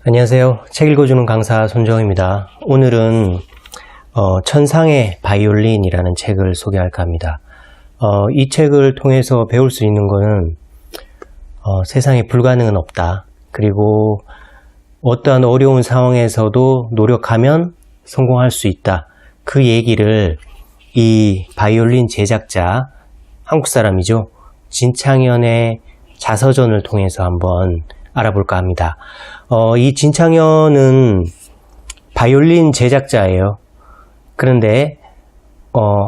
안녕하세요. 책 읽어주는 강사 손정입니다. 오늘은 천상의 바이올린이라는 책을 소개할까 합니다. 이 책을 통해서 배울 수 있는 것은 세상에 불가능은 없다. 그리고 어떠한 어려운 상황에서도 노력하면 성공할 수 있다. 그 얘기를 이 바이올린 제작자, 한국 사람이죠. 진창현의 자서전을 통해서 한번 알아볼까 합니다. 이 진창현은 바이올린 제작자예요. 그런데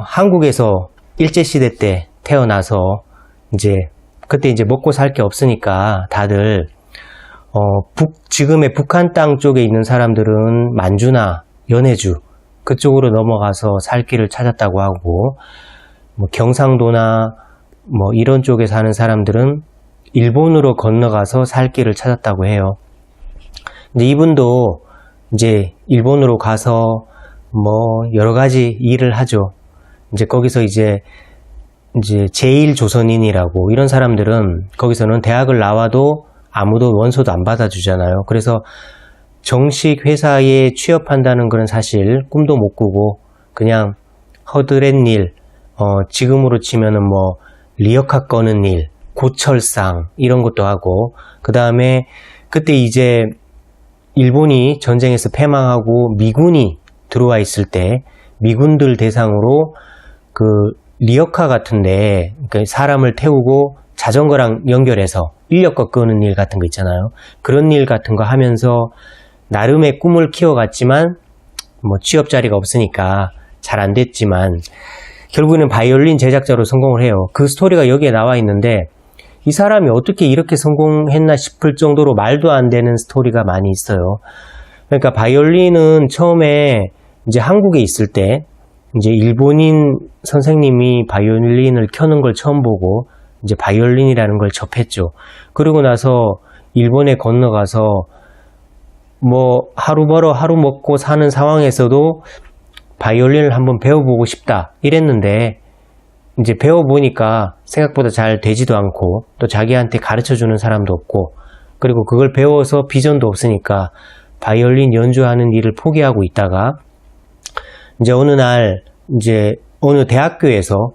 한국에서 일제시대 때 태어나서 그때 먹고 살 게 없으니까 다들 지금의 북한 땅 쪽에 있는 사람들은 만주나 연해주 그쪽으로 넘어가서 살 길을 찾았다고 하고, 경상도나 이런 쪽에 사는 사람들은 일본으로 건너가서 살 길을 찾았다고 해요. 근데 이분도 일본으로 가서 여러 가지 일을 하죠. 거기서 제1조선인이라고, 이런 사람들은 거기서는 대학을 나와도 아무도 원서도 안 받아주잖아요. 그래서 정식 회사에 취업한다는 건 사실 꿈도 못 꾸고 그냥 허드렛 일, 지금으로 치면은 리어카 꺼는 일, 고철상 이런 것도 하고, 그 다음에 그때 일본이 전쟁에서 패망하고 미군이 들어와 있을 때 미군들 대상으로 그 리어카 같은데 사람을 태우고 자전거랑 연결해서 인력거 끄는 일 같은 거 있잖아요. 그런 일 같은 거 하면서 나름의 꿈을 키워갔지만 취업 자리가 없으니까 잘 안 됐지만 결국에는 바이올린 제작자로 성공을 해요. 그 스토리가 여기에 나와 있는데 이 사람이 어떻게 이렇게 성공했나 싶을 정도로 말도 안 되는 스토리가 많이 있어요. 그러니까 바이올린은 처음에 한국에 있을 때 일본인 선생님이 바이올린을 켜는 걸 처음 보고 바이올린이라는 걸 접했죠. 그러고 나서 일본에 건너가서 하루 벌어 하루 먹고 사는 상황에서도 바이올린을 한번 배워보고 싶다 이랬는데 배워보니까 생각보다 잘 되지도 않고 또 자기한테 가르쳐주는 사람도 없고, 그리고 그걸 배워서 비전도 없으니까 바이올린 연주하는 일을 포기하고 있다가 어느 날 어느 대학교에서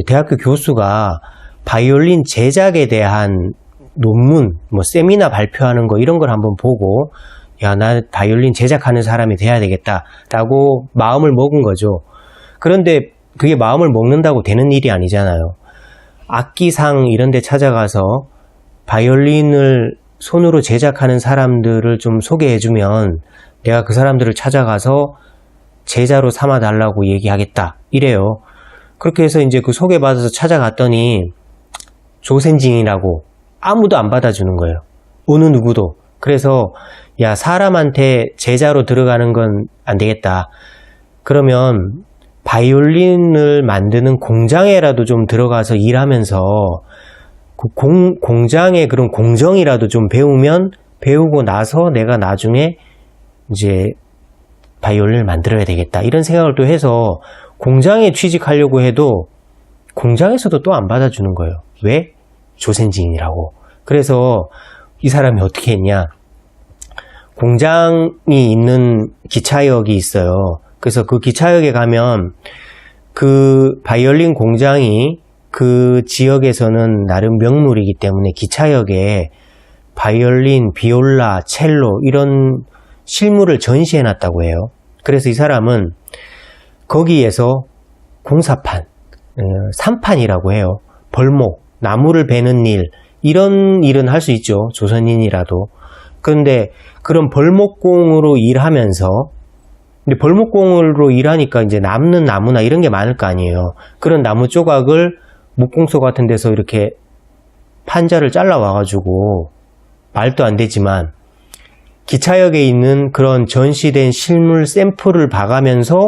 대학교 교수가 바이올린 제작에 대한 논문, 세미나 발표하는 거 이런 걸 한번 보고 야, 나 바이올린 제작하는 사람이 돼야 되겠다라고 마음을 먹은 거죠. 그런데 그게 마음을 먹는다고 되는 일이 아니잖아요. 악기상 이런 데 찾아가서 바이올린을 손으로 제작하는 사람들을 좀 소개해주면 내가 그 사람들을 찾아가서 제자로 삼아 달라고 얘기하겠다 이래요. 그렇게 해서 그 소개받아서 찾아갔더니 조센징이라고 아무도 안 받아주는 거예요. 어느 누구도. 그래서 야, 사람한테 제자로 들어가는 건 안 되겠다. 그러면 바이올린을 만드는 공장에라도 좀 들어가서 일하면서 그 공장의 그런 공정이라도 좀 배우고 나서 내가 나중에 바이올린을 만들어야 되겠다. 이런 생각을 또 해서 공장에 취직하려고 해도 공장에서도 또 안 받아주는 거예요. 왜? 조센징이라고. 그래서 이 사람이 어떻게 했냐. 공장이 있는 기차역이 있어요. 그래서 그 기차역에 가면 그 바이올린 공장이 그 지역에서는 나름 명물이기 때문에 기차역에 바이올린, 비올라, 첼로 이런 실물을 전시해 놨다고 해요. 그래서 이 사람은 거기에서 공사판, 산판이라고 해요. 벌목, 나무를 베는 일, 이런 일은 할 수 있죠. 조선인이라도. 그런데 그런 벌목공으로 일하면서, 근데 벌목공으로 일하니까 남는 나무나 이런 게 많을 거 아니에요. 그런 나무 조각을 목공소 같은 데서 이렇게 판자를 잘라 와가지고 말도 안 되지만 기차역에 있는 그런 전시된 실물 샘플을 봐가면서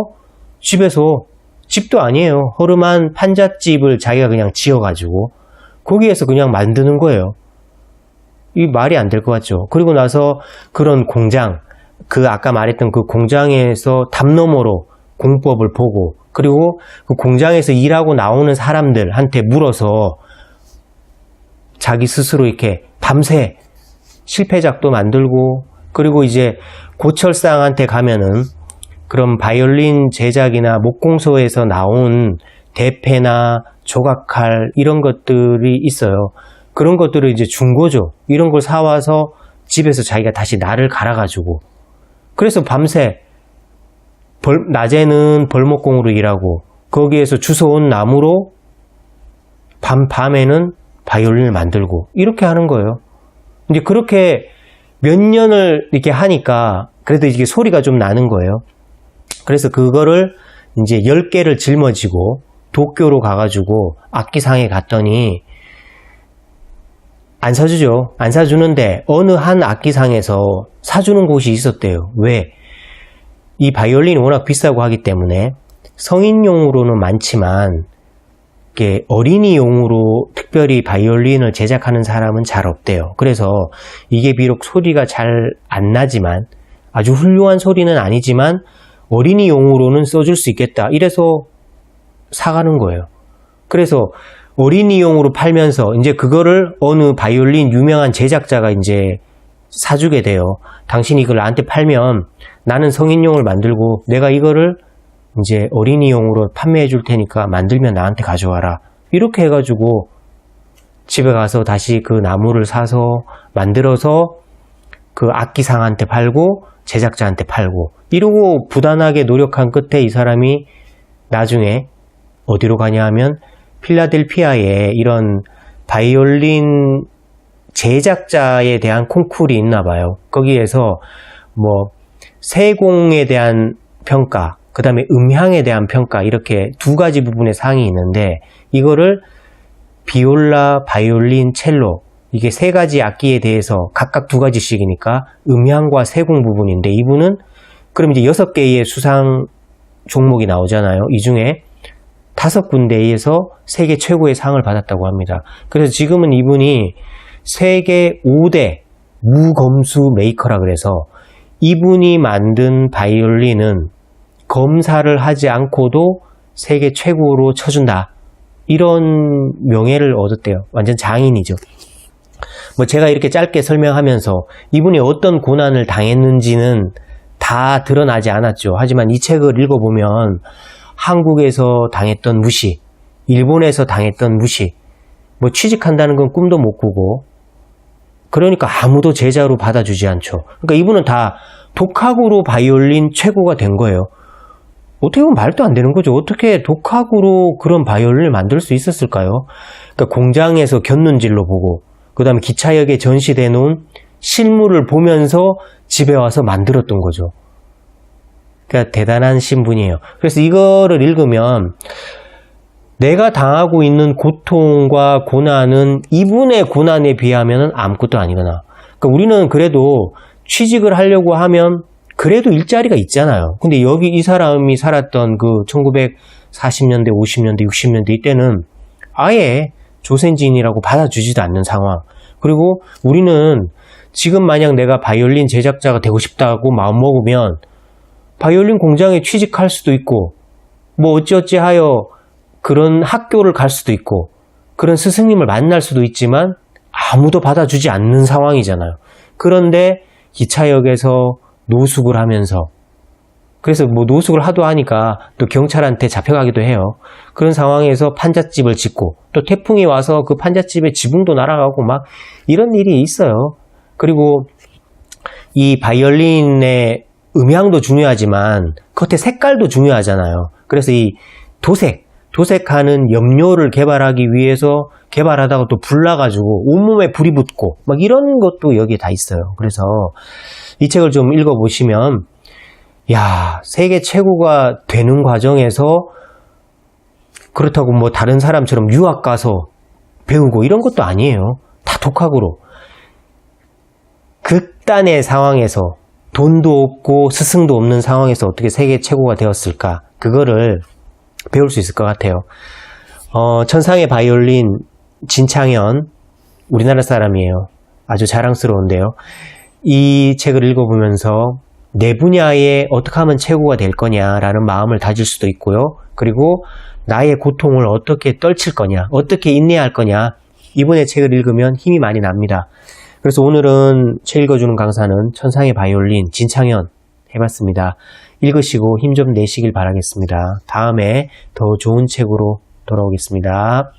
집에서, 집도 아니에요. 허름한 판잣집을 자기가 그냥 지어가지고 거기에서 그냥 만드는 거예요. 이 말이 안 될 것 같죠. 그리고 나서 그런 공장, 아까 말했던 그 공장에서 담너머로 공법을 보고, 그리고 그 공장에서 일하고 나오는 사람들한테 물어서 자기 스스로 이렇게 밤새 실패작도 만들고, 그리고 이제 고철상한테 가면은 그런 바이올린 제작이나 목공소에서 나온 대패나 조각칼 이런 것들이 있어요. 그런 것들을 이제 중고죠. 이런 걸 사와서 집에서 자기가 다시 날을 갈아가지고, 그래서 밤새 낮에는 벌목공으로 일하고 거기에서 주워온 나무로 밤에는 바이올린을 만들고 이렇게 하는 거예요. 이제 그렇게 몇 년을 이렇게 하니까 그래도 이게 소리가 좀 나는 거예요. 그래서 그거를 이제 10개를 짊어지고 도쿄로 가가지고 악기상에 갔더니 안 사주죠. 안 사주는데 어느 한 악기상에서 사주는 곳이 있었대요. 왜? 이 바이올린이 워낙 비싸고 하기 때문에 성인용으로는 많지만 이게 어린이용으로 특별히 바이올린을 제작하는 사람은 잘 없대요. 그래서 이게 비록 소리가 잘 안 나지만, 아주 훌륭한 소리는 아니지만 어린이용으로는 써줄 수 있겠다, 이래서 사가는 거예요. 그래서 어린이용으로 팔면서 이제 그거를 어느 바이올린 유명한 제작자가 이제 사주게 돼요. 당신이 이걸 나한테 팔면 나는 성인용을 만들고 내가 이거를 이제 어린이용으로 판매해 줄 테니까 만들면 나한테 가져와라. 이렇게 해가지고 집에 가서 다시 그 나무를 사서 만들어서 그 악기상한테 팔고 제작자한테 팔고, 이러고 부단하게 노력한 끝에 이 사람이 나중에 어디로 가냐 하면 필라델피아에 이런 바이올린 제작자에 대한 콩쿠르이 있나 봐요. 거기에서 뭐 세공에 대한 평가, 그 다음에 음향에 대한 평가, 이렇게 두 가지 부분의 상이 있는데, 이거를 비올라, 바이올린, 첼로, 이게 세 가지 악기에 대해서 각각 두 가지씩이니까 음향과 세공 부분인데, 이분은 그럼 이제 6개의 수상 종목이 나오잖아요. 이 중에 5군데에서 세계 최고의 상을 받았다고 합니다. 그래서 지금은 이분이 세계 5대 무검수 메이커라 그래서 이분이 만든 바이올린은 검사를 하지 않고도 세계 최고로 쳐준다, 이런 명예를 얻었대요. 완전 장인이죠. 뭐 제가 이렇게 짧게 설명하면서 이분이 어떤 고난을 당했는지는 다 드러나지 않았죠. 하지만 이 책을 읽어보면 한국에서 당했던 무시, 일본에서 당했던 무시, 뭐 취직한다는 건 꿈도 못 꾸고, 그러니까 아무도 제자로 받아주지 않죠. 그러니까 이분은 다 독학으로 바이올린 최고가 된 거예요. 어떻게 보면 말도 안 되는 거죠. 어떻게 독학으로 그런 바이올린을 만들 수 있었을까요? 그러니까 공장에서 곁눈질로 보고, 그 다음에 기차역에 전시돼 놓은 실물을 보면서 집에 와서 만들었던 거죠. 그러니까 대단한 신분이에요. 그래서 이거를 읽으면 내가 당하고 있는 고통과 고난은 이분의 고난에 비하면 아무것도 아니구나. 그러니까 우리는 그래도 취직을 하려고 하면 그래도 일자리가 있잖아요. 근데 여기 이 사람이 살았던 그 1940년대, 50년대, 60년대 이때는 아예 조센진이라고 받아주지도 않는 상황. 그리고 우리는 지금 만약 내가 바이올린 제작자가 되고 싶다고 마음먹으면 바이올린 공장에 취직할 수도 있고, 뭐 어찌어찌 하여 그런 학교를 갈 수도 있고, 그런 스승님을 만날 수도 있지만 아무도 받아주지 않는 상황이잖아요. 그런데 기차역에서 노숙을 하면서, 그래서 뭐 노숙을 하도 하니까 또 경찰한테 잡혀가기도 해요. 그런 상황에서 판잣집을 짓고, 또 태풍이 와서 그 판잣집에 지붕도 날아가고 막 이런 일이 있어요. 그리고 이 바이올린의 음향도 중요하지만 겉의 색깔도 중요하잖아요. 그래서 이 도색하는 염료를 개발하기 위해서 개발하다가 또 불나가지고 온몸에 불이 붙고 막 이런 것도 여기에 다 있어요. 그래서 이 책을 좀 읽어보시면, 야, 세계 최고가 되는 과정에서 그렇다고 뭐 다른 사람처럼 유학 가서 배우고 이런 것도 아니에요. 다 독학으로. 극단의 상황에서 돈도 없고 스승도 없는 상황에서 어떻게 세계 최고가 되었을까? 그거를 배울 수 있을 것 같아요. 천상의 바이올린 진창현, 우리나라 사람이에요. 아주 자랑스러운데요. 이 책을 읽어보면서 내 분야에 어떻게 하면 최고가 될 거냐라는 마음을 다질 수도 있고요. 그리고 나의 고통을 어떻게 떨칠 거냐, 어떻게 인내할 거냐, 이분의 책을 읽으면 힘이 많이 납니다. 그래서 오늘은 책 읽어주는 강사는 천상의 바이올린 진창현 해봤습니다. 읽으시고 힘 좀 내시길 바라겠습니다. 다음에 더 좋은 책으로 돌아오겠습니다.